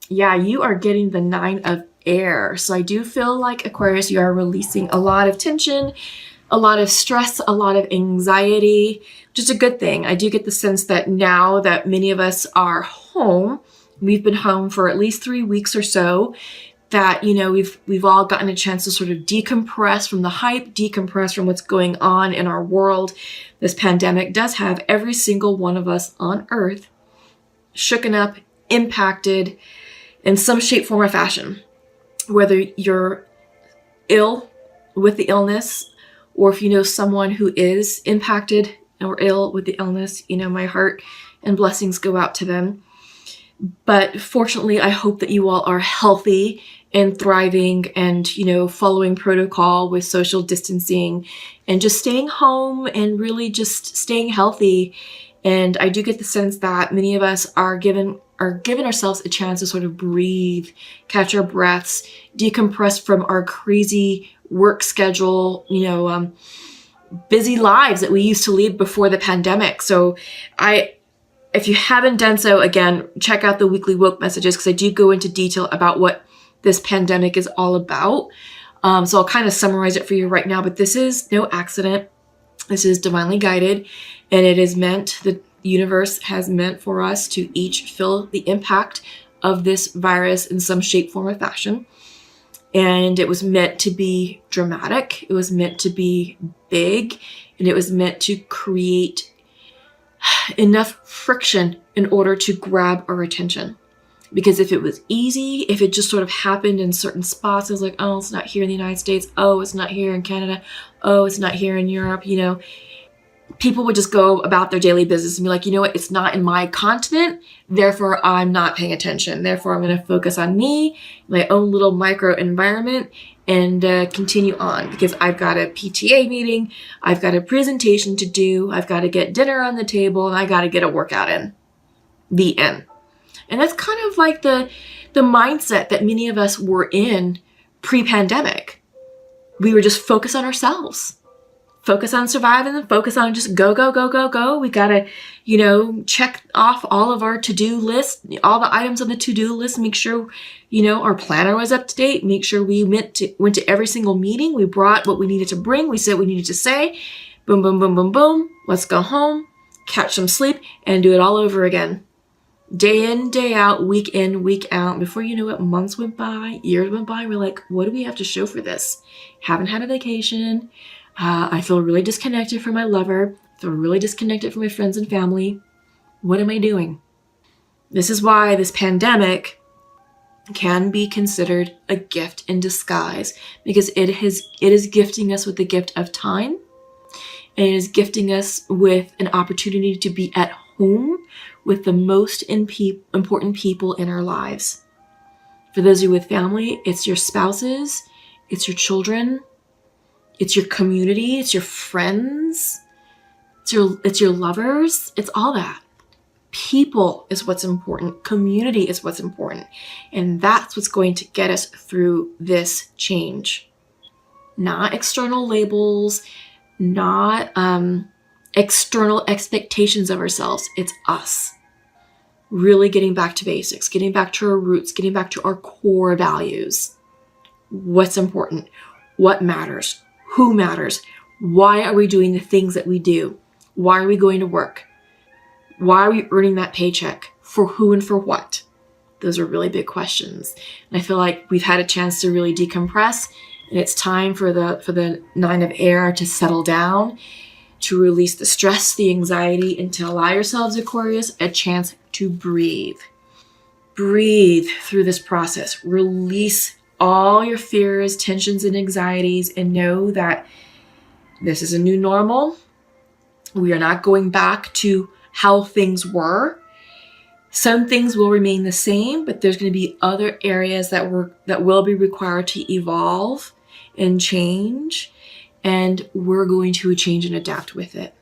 Yeah, you are getting the 9 of air. So I do feel like, Aquarius, you are releasing a lot of tension, a lot of stress, a lot of anxiety, which is a good thing. I do get the sense that now that many of us are home, we've been home for at least 3 weeks or so, that, you know, we've all gotten a chance to sort of decompress from the hype, decompress from what's going on in our world. This pandemic does have every single one of us on Earth shooken up, impacted in some shape, form, or fashion. Whether you're ill with the illness, or if you know someone who is impacted or ill with the illness, you know, my heart and blessings go out to them. But fortunately, I hope that you all are healthy and thriving and, you know, following protocol with social distancing and just staying home and really just staying healthy. And I do get the sense that many of us are giving ourselves a chance to sort of breathe, catch our breaths, decompress from our crazy work schedule, you know, busy lives that we used to lead before the pandemic. So if you haven't done so, again, check out the weekly woke messages, because I do go into detail about what this pandemic is all about. So I'll kind of summarize it for you right now, but this is no accident. This is divinely guided, and it is meant, the universe has meant for us to each feel the impact of this virus in some shape, form, or fashion. And it was meant to be dramatic. It was meant to be big, and it was meant to create enough friction in order to grab our attention. Because if it was easy, if it just sort of happened in certain spots, it was like, oh, it's not here in the United States. Oh, it's not here in Canada. Oh, it's not here in Europe. You know, people would just go about their daily business and be like, you know what, it's not in my continent, therefore I'm not paying attention. Therefore, I'm going to focus on me, my own little micro environment, and continue on, because I've got a PTA meeting, I've got a presentation to do, I've got to get dinner on the table, and I got to get a workout in. The end. And that's kind of like the mindset that many of us were in pre-pandemic. We were just focused on ourselves. Focus on surviving and focus on just go, go, go, go, go. We got to, you know, check off all of our to-do list, all the items on the to-do list, make sure, you know, our planner was up to date, make sure we went to every single meeting. We brought what we needed to bring. We said what we needed to say. Boom, boom, boom, boom, boom. Let's go home, catch some sleep, and do it all over again. Day in, day out, week in, week out. Before you know it, months went by, years went by. We're like, what do we have to show for this? Haven't had a vacation. I feel really disconnected from my lover. I feel really disconnected from my friends and family. What am I doing? This is why this pandemic can be considered a gift in disguise, because it is gifting us with the gift of time, and it is gifting us with an opportunity to be at home with the most important people in our lives. For those of you with family, it's your spouses, it's your children, it's your community, it's your friends, it's your lovers, it's all that. People is what's important. Community is what's important. And that's what's going to get us through this change. Not external labels, not external expectations of ourselves. It's us. Really getting back to basics, getting back to our roots, getting back to our core values. What's important? What matters? Who matters? Why are we doing the things that we do? Why are we going to work? Why are we earning that paycheck? For who and for what? Those are really big questions. And I feel like we've had a chance to really decompress, and it's time for the 9 of air to settle down, to release the stress, the anxiety, and to allow yourselves, Aquarius, a chance to breathe. Breathe through this process. Release all your fears, tensions, and anxieties, and know that this is a new normal. We are not going back to how things were. Some things will remain the same, but there's going to be other areas that will be required to evolve and change, and we're going to change and adapt with it.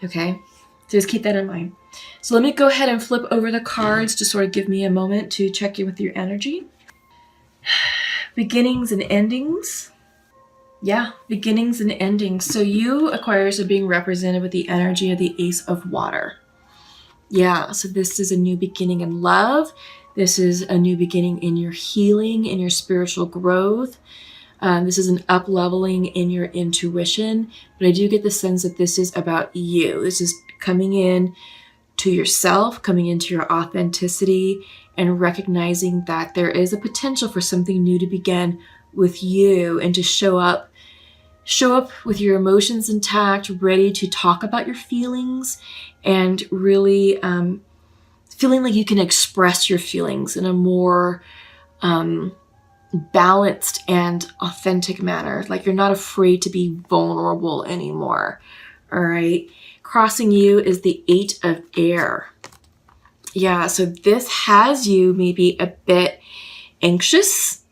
Okay? So just keep that in mind. So let me go ahead and flip over the cards to sort of give me a moment to check in with your energy. Beginnings and endings. Yeah, beginnings and endings. So you, Aquarius, are being represented with the energy of the Ace of Water. Yeah, so this is a new beginning in love. This is a new beginning in your healing, in your spiritual growth. This is an up-leveling in your intuition, but I do get the sense that this is about you. This is coming in to yourself, coming into your authenticity, and recognizing that there is a potential for something new to begin with you, and to show up with your emotions intact, ready to talk about your feelings, and really feeling like you can express your feelings in a more balanced and authentic manner. Like you're not afraid to be vulnerable anymore. All right. Crossing you is the 8 of Air. Yeah, so this has you maybe a bit anxious.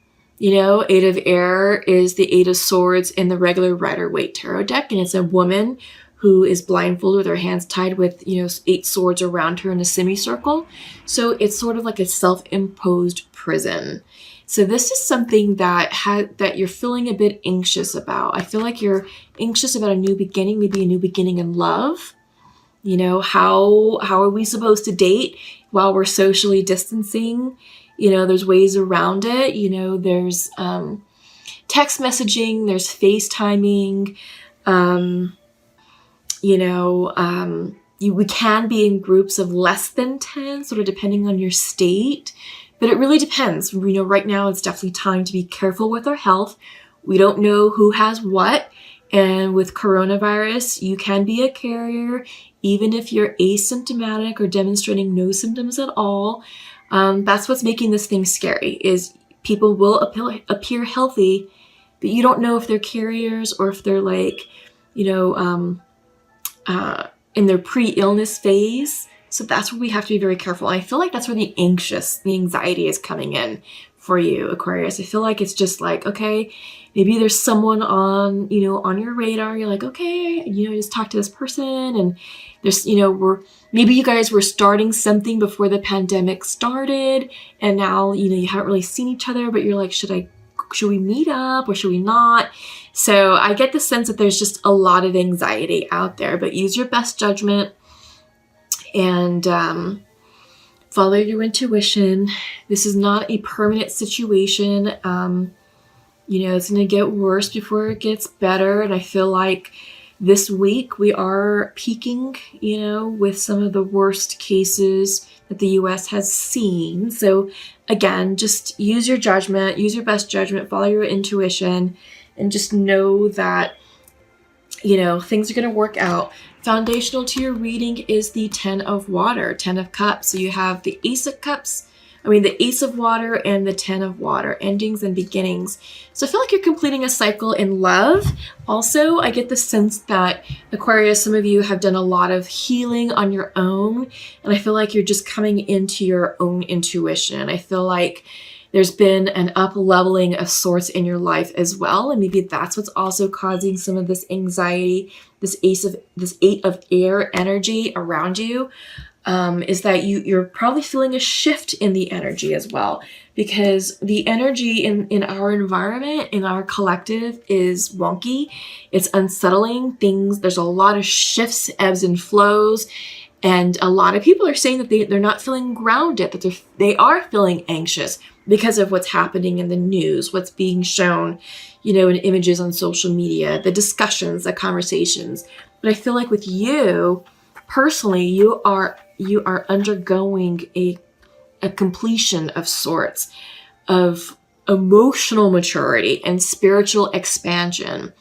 8 of Air is the 8 of Swords in the regular Rider-Waite tarot deck, and it's a woman who is blindfolded with her hands tied with, 8 swords around her in a semicircle. So it's sort of like a self-imposed prison. So this is something that you're feeling a bit anxious about. I feel like you're anxious about a new beginning, maybe a new beginning in love. How are we supposed to date while we're socially distancing? There's ways around it. There's text messaging, there's FaceTiming. We can be in groups of less than 10, sort of depending on your state. But it really depends. Right now it's definitely time to be careful with our health. We don't know who has what. And with coronavirus, you can be a carrier, even if you're asymptomatic or demonstrating no symptoms at all. That's what's making this thing scary, is people will appear healthy, but you don't know if they're carriers or if they're in their pre-illness phase. So that's where we have to be very careful. And I feel like that's where the anxiety is coming in for you, Aquarius. I feel like it's just like, okay, maybe there's someone on your radar. You're like, okay, just talk to this person. And there's, maybe you guys were starting something before the pandemic started. And now, you haven't really seen each other, but you're like, should we meet up or should we not? So I get the sense that there's just a lot of anxiety out there, but use your best judgment and follow your intuition. This is not a permanent situation. It's going to get worse before it gets better. And I feel like this week we are peaking, with some of the worst cases that the US has seen. So again, just use your judgment, use your best judgment, follow your intuition, and just know that, things are going to work out. Foundational to your reading is the 10 of Water, 10 of Cups. So you have the Ace of Water and the 10 of Water, endings and beginnings. So I feel like you're completing a cycle in love. Also, I get the sense that, Aquarius, some of you have done a lot of healing on your own, and I feel like you're just coming into your own intuition. I feel like there's been an up-leveling of sorts in your life as well, and maybe that's what's also causing some of this anxiety, this 8 of Air energy around you. Is that you're probably feeling a shift in the energy as well, because the energy in our environment, in our collective, is wonky. It's unsettling. There's a lot of shifts, ebbs and flows, and a lot of people are saying that they're not feeling grounded, that they are feeling anxious because of what's happening in the news, what's being shown, in images on social media, the discussions, the conversations. But I feel like with you personally, you are undergoing a completion of sorts of emotional maturity and spiritual expansion.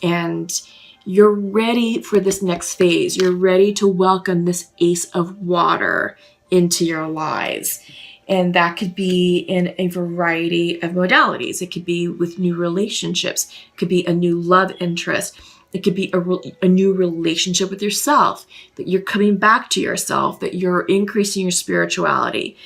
And you're ready for this next phase. You're ready to welcome this Ace of Water into your lives. And that could be in a variety of modalities. It could be with new relationships. It could be a new love interest. It could be a new relationship with yourself, that you're coming back to yourself, that you're increasing your spirituality.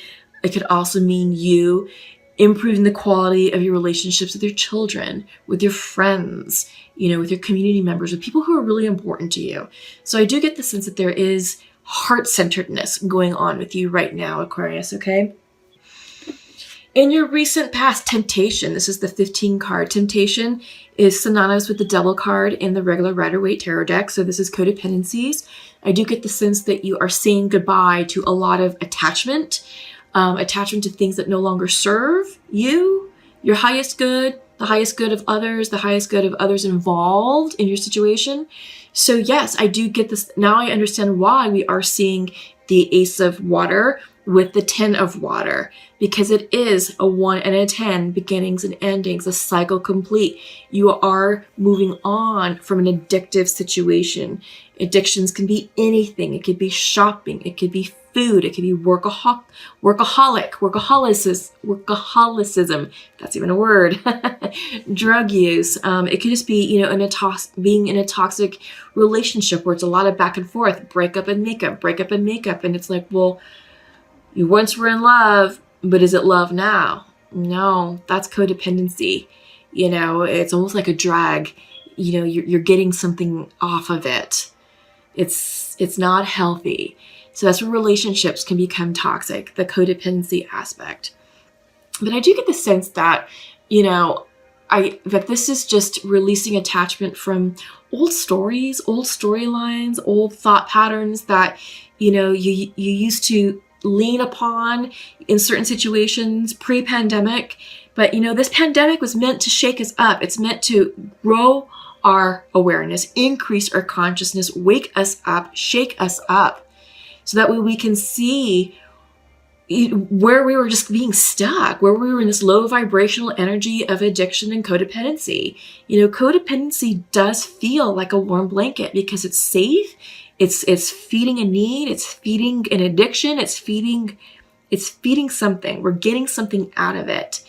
It could also mean you improving the quality of your relationships with your children, with your friends, with your community members, with people who are really important to you. So I do get the sense that there is heart-centeredness going on with you right now, Aquarius, okay? In your recent past, temptation, this is the 15 card. Temptation is synonymous with the Devil card in the regular Rider-Waite tarot deck. So this is codependencies. I do get the sense that you are saying goodbye to a lot of attachment, attachment to things that no longer serve you, your highest good, the highest good of others, the highest good of others involved in your situation. So yes, I do get this. Now I understand why we are seeing the Ace of Water with the 10 of Water, because it is a 1 and a 10, beginnings and endings, a cycle complete. You are moving on from an addictive situation. Addictions can be anything. It could be shopping. It could be food. It could be workaholicism. That's even a word. Drug use. It could just be, you know, being in a toxic relationship where it's a lot of back and forth, breakup and makeup. And it's like, well, you once were in love, but is it love now? No, that's codependency. You know, it's almost like a drag. You know, you're getting something off of it. It's not healthy. So that's where relationships can become toxic, the codependency aspect. But I do get the sense that, you know, that this is just releasing attachment from old stories, old storylines, old thought patterns that, you know, you used to lean upon in certain situations pre-pandemic. But, you know, this pandemic was meant to shake us up. It's meant to grow our awareness, increase our consciousness, wake us up, shake us up, so that way we can see where we were just being stuck, where we were in this low vibrational energy of addiction and codependency. You know, codependency does feel like a warm blanket because it's safe. It's feeding a need. It's feeding an addiction. It's feeding something. We're getting something out of it,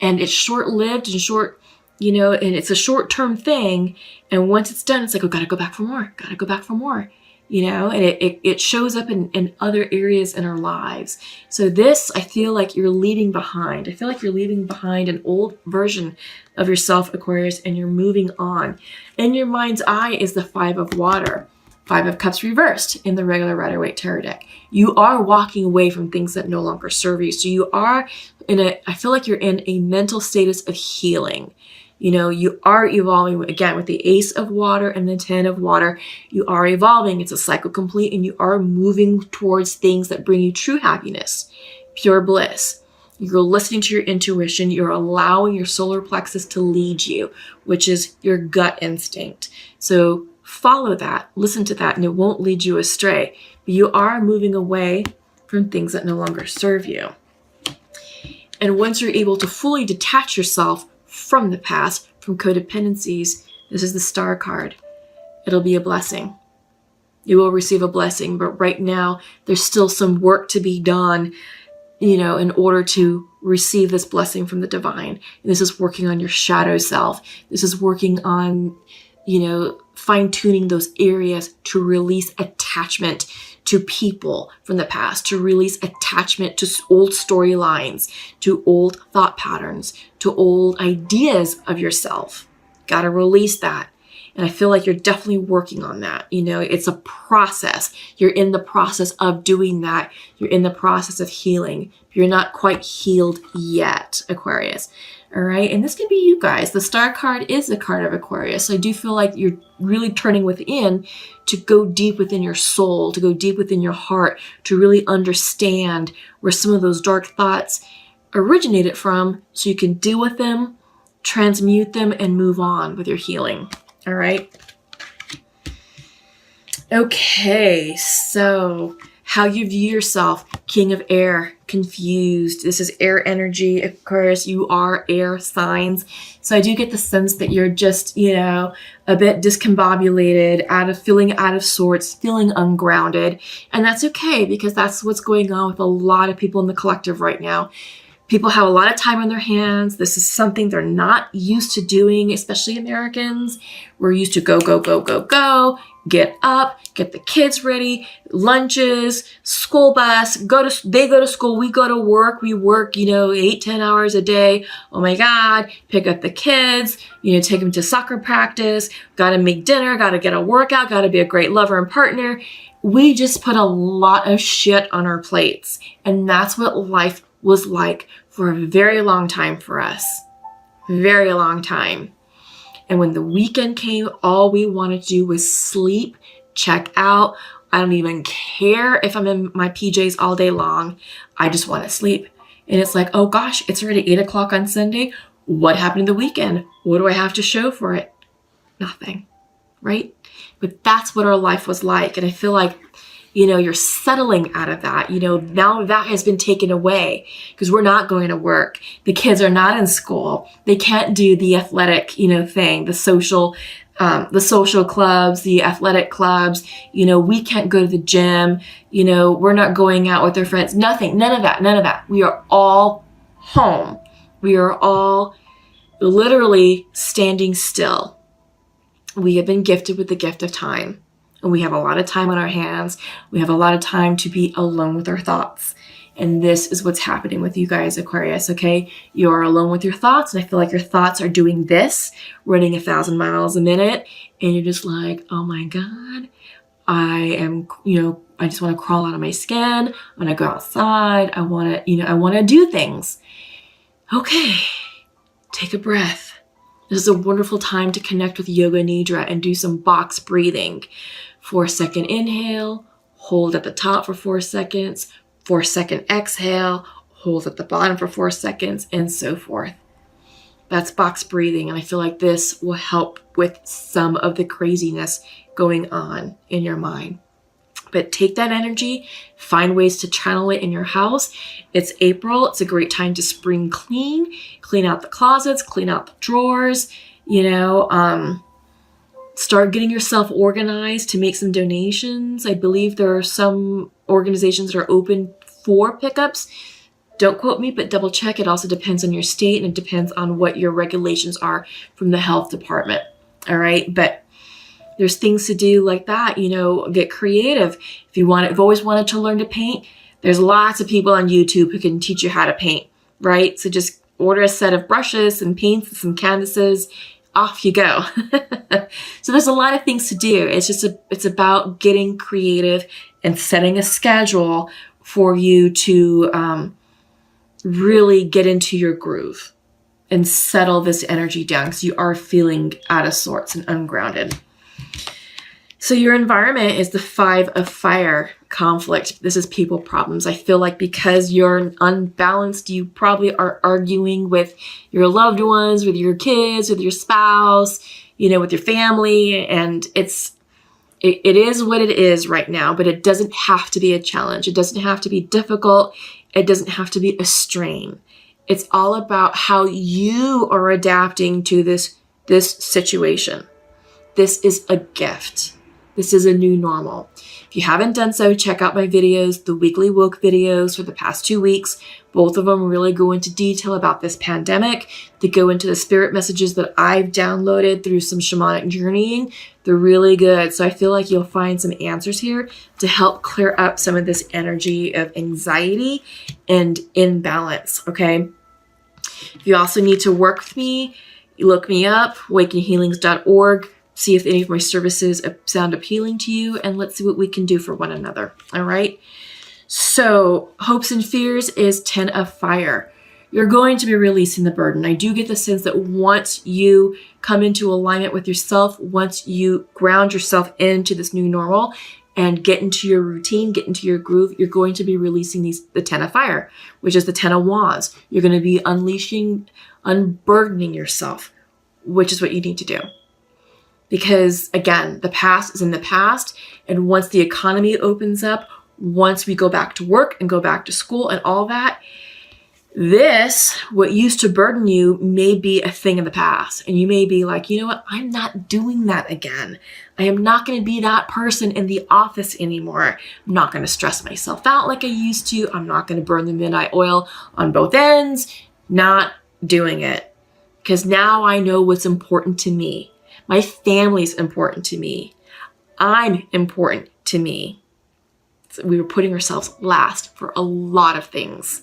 and it's short-lived and short, you know, and it's a short-term thing. And once it's done, it's like, oh, gotta go back for more. Gotta go back for more. You know, and it shows up in other areas in our lives. So this, I feel like you're leaving behind. I feel like you're leaving behind an old version of yourself, Aquarius, and you're moving on. In your mind's eye is the 5 of Water, 5 of Cups reversed in the regular Rider-Waite Tarot deck. You are walking away from things that no longer serve you. So you are I feel like you're in a mental status of healing. You know, you are evolving, again, with the Ace of Water and the 10 of Water. You are evolving. It's a cycle complete, and you are moving towards things that bring you true happiness, pure bliss. You're listening to your intuition. You're allowing your solar plexus to lead you, which is your gut instinct. So follow that, listen to that, and it won't lead you astray. But you are moving away from things that no longer serve you. And once you're able to fully detach yourself from the past, from codependencies, this is the Star card. It'll be a blessing. You will receive a blessing, but right now there's still some work to be done, you know, in order to receive this blessing from the divine. And this is working on your shadow self. This is working on, you know, fine-tuning those areas to release attachment to people from the past, to release attachment to old storylines, to old thought patterns, to old ideas of yourself. Got to release that. And I feel like you're definitely working on that. You know, it's a process. You're in the process of doing that. You're in the process of healing. You're not quite healed yet, Aquarius. All right. And this can be you guys. The Star card is a card of Aquarius. So I do feel like you're really turning within to go deep within your soul, to go deep within your heart, to really understand where some of those dark thoughts originated from, so you can deal with them, transmute them, and move on with your healing. All right. Okay. So how you view yourself, King of Air, confused. This is air energy. Aquarius, you are air signs. So I do get the sense that you're just, you know, a bit discombobulated, feeling out of sorts, feeling ungrounded. And that's okay, because that's what's going on with a lot of people in the collective right now. People have a lot of time on their hands. This is something they're not used to doing, especially Americans. We're used to go, go, go, go, go, get up, get the kids ready, lunches, school bus, they go to school, we go to work, we work, you know, 8-10 hours a day. Oh my God, pick up the kids, you know, take them to soccer practice, got to make dinner, got to get a workout, got to be a great lover and partner. We just put a lot of shit on our plates. And that's what life was like for a very long time for us. Very long time. And when the weekend came, all we wanted to do was sleep, check out, I don't even care if I'm in my PJs all day long. I just want to sleep. And it's like, oh gosh, it's already 8 o'clock on Sunday. What happened to the weekend? What do I have to show for it? Nothing, right? But that's what our life was like. And I feel like, you know, you're settling out of that. You know, now that has been taken away because we're not going to work. The kids are not in school. They can't do the athletic, you know, thing, the social clubs, the athletic clubs. You know, we can't go to the gym. You know, we're not going out with our friends. Nothing, none of that. We are all home. We are all literally standing still. We have been gifted with the gift of time. And we have a lot of time on our hands. We have a lot of time to be alone with our thoughts. And this is what's happening with you guys, Aquarius, okay? You are alone with your thoughts, and I feel like your thoughts are doing this, running 1,000 miles a minute, and you're just like, oh my God, I just want to crawl out of my skin. I want to go outside. I want to do things. Okay, take a breath. This is a wonderful time to connect with Yoga Nidra and do some box breathing. 4-second inhale, hold at the top for 4 seconds, 4-second exhale, hold at the bottom for 4 seconds, and so forth. That's box breathing, and I feel like this will help with some of the craziness going on in your mind. But take that energy, find ways to channel it in your house. It's April. It's a great time to spring clean out the closets, clean out the drawers, start getting yourself organized to make some donations. I believe there are some organizations that are open for pickups. Don't quote me, but double check. It also depends on your state, and it depends on what your regulations are from the health department. All right. But there's things to do like that, get creative. If you've always wanted to learn to paint, there's lots of people on YouTube who can teach you how to paint, right? So just order a set of brushes and paints and some canvases, off you go. So there's a lot of things to do. It's about getting creative and setting a schedule for you to really get into your groove and settle this energy down, because you are feeling out of sorts and ungrounded. So your environment is the 5 of fire, conflict. This is people problems. I feel like because you're unbalanced, you probably are arguing with your loved ones, with your kids, with your spouse, with your family. And it is what it is right now, but it doesn't have to be a challenge. It doesn't have to be difficult. It doesn't have to be a strain. It's all about how you are adapting to this situation. This is a gift. This is a new normal. If you haven't done so, check out my videos, the weekly woke videos for the past 2 weeks. Both of them really go into detail about this pandemic. They go into the spirit messages that I've downloaded through some shamanic journeying. They're really good. So I feel like you'll find some answers here to help clear up some of this energy of anxiety and imbalance, okay? If you also need to work with me, you look me up, awakenhealings.org. See if any of my services sound appealing to you, and let's see what we can do for one another. All right. So hopes and fears is 10 of fire. You're going to be releasing the burden. I do get the sense that once you come into alignment with yourself, once you ground yourself into this new normal and get into your routine, get into your groove, you're going to be releasing the 10 of fire, which is the 10 of wands. You're going to be unburdening yourself, which is what you need to do. Because again, the past is in the past. And once the economy opens up, once we go back to work and go back to school and all that, what used to burden you may be a thing in the past. And you may be like, you know what? I'm not doing that again. I am not going to be that person in the office anymore. I'm not going to stress myself out like I used to. I'm not going to burn the midnight oil on both ends. Not doing it. Because now I know what's important to me. My family's important to me. I'm important to me. So we were putting ourselves last for a lot of things.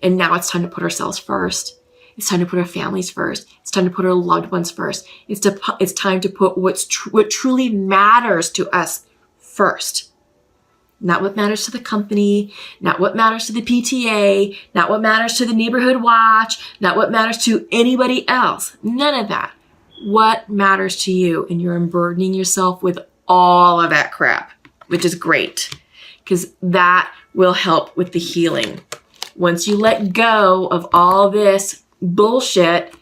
And now it's time to put ourselves first. It's time to put our families first. It's time to put our loved ones first. It's time to put what truly matters to us first. Not what matters to the company, not what matters to the PTA, not what matters to the neighborhood watch, not what matters to anybody else. None of that. What matters to you, and you're unburdening yourself with all of that crap. which is great because that will help with the healing. Once you let go of all this bullshit,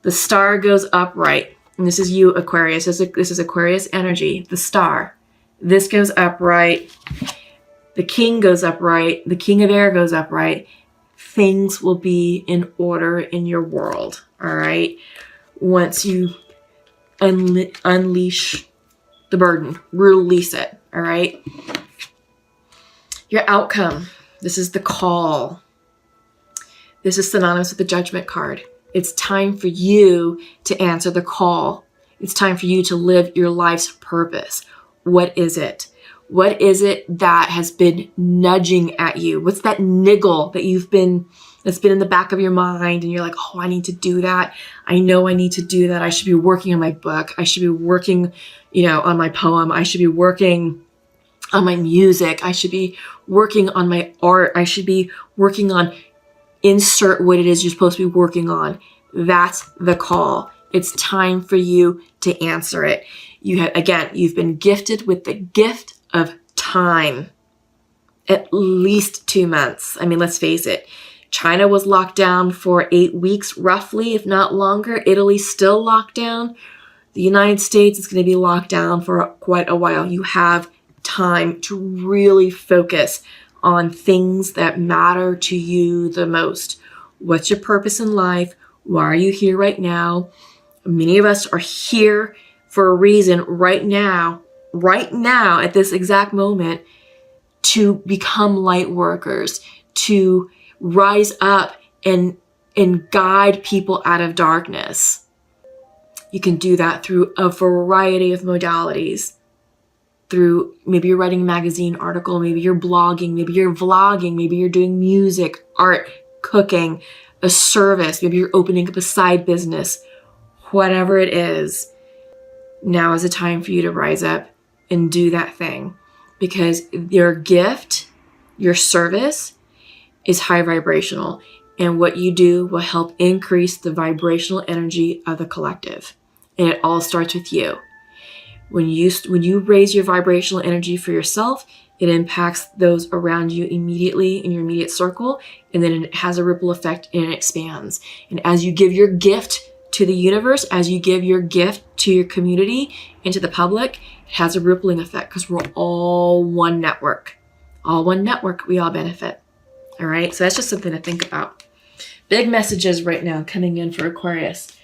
the star goes upright. And this is you, Aquarius. This is Aquarius energy, the star. This goes upright. The king goes upright. The king of air goes upright. Things will be in order in your world, all right? Once you unleash the burden, release it, all right? Your outcome. This is the call. This is synonymous with the judgment card. It's time for you to answer the call. It's time for you to live your life's purpose. What is it? What is it that has been nudging at you? What's that niggle that's been in the back of your mind and you're like, oh, I need to do that. I know I need to do that. I should be working on my book. I should be working, on my poem. I should be working on my music. I should be working on my art. I should be working on insert what it is you're supposed to be working on. That's the call. It's time for you to answer it. You've been gifted with the gift of time. At least 2 months. I mean, let's face it. China was locked down for 8 weeks, roughly, if not longer. Italy's still locked down. The United States is going to be locked down for quite a while. You have time to really focus on things that matter to you the most. What's your purpose in life? Why are you here right now? Many of us are here for a reason right now, at this exact moment, to become light workers, to rise up and guide people out of darkness. You can do that through a variety of modalities. Through maybe you're writing a magazine article, maybe you're blogging, maybe you're vlogging, maybe you're doing music, art, cooking, a service, maybe you're opening up a side business, whatever it is. Now is the time for you to rise up and do that thing, because your gift, your service is high vibrational, and what you do will help increase the vibrational energy of the collective. And it all starts with you. When you raise your vibrational energy for yourself, it impacts those around you immediately in your immediate circle, and then it has a ripple effect and it expands. And as you give your gift to the universe, as you give your gift to your community and to the public, it has a rippling effect because we're all one network. All one network, we all benefit. All right, so that's just something to think about. Big messages right now coming in for Aquarius.